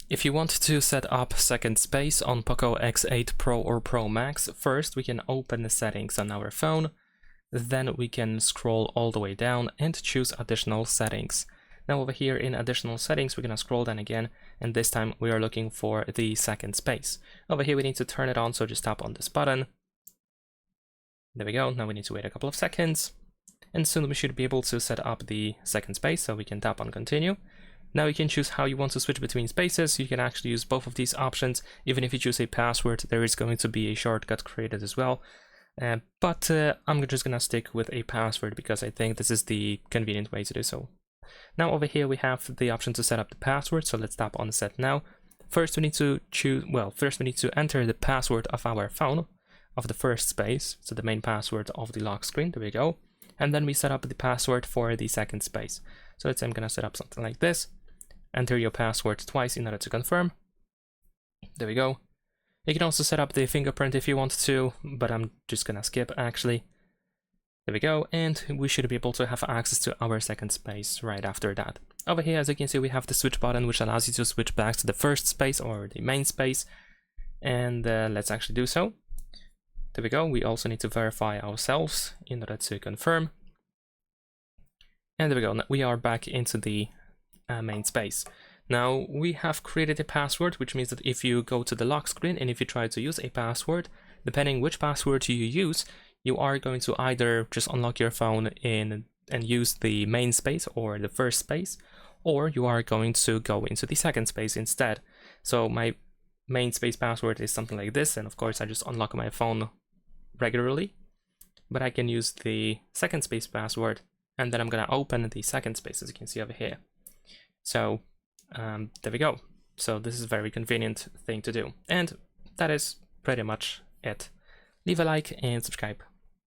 If you want to set up second space on POCO X8 Pro or Pro Max, first we can open the settings on our phone, then we can scroll all the way down and choose additional settings. Now over here in additional settings, we're going to scroll down again, and this time we are looking for the second space. Over here we need to turn it on, so just tap on this button. There we go. Now we need to wait a couple of seconds, and soon we should be able to set up the second space, so we can tap on continue. Now you can choose how you want to switch between spaces. You can actually use both of these options. Even if you choose a password, there is going to be a shortcut created as well. But I'm just gonna stick with a password because I think this is the convenient way to do so. Now over here we have the option to set up the password, so let's tap on set now. First we need to enter the password of our phone, of the first space, so the main password of the lock screen, there we go. And then we set up the password for the second space. So let's say I'm gonna set up something like this. Enter your password twice in order to confirm. There we go. You can also set up the fingerprint if you want to, but I'm just gonna skip actually. There we go, and we should be able to have access to our second space right after that. Over here, as you can see, we have the switch button, which allows you to switch back to the first space or the main space. And let's actually do so. There we go. We also need to verify ourselves in order to confirm. And there we go. Now we are back into the main space. Now we have created a password, which means that if you go to the lock screen and if you try to use a password, depending which password you use, you are going to either just unlock your phone and use the main space or the first space, or you are going to go into the second space instead. So my main space password is something like this, and of course I just unlock my phone regularly, but I can use the second space password, and then I'm gonna open the second space, as you can see over here. So there we go. So this is a very convenient thing to do, and that is pretty much it. Leave a like and subscribe.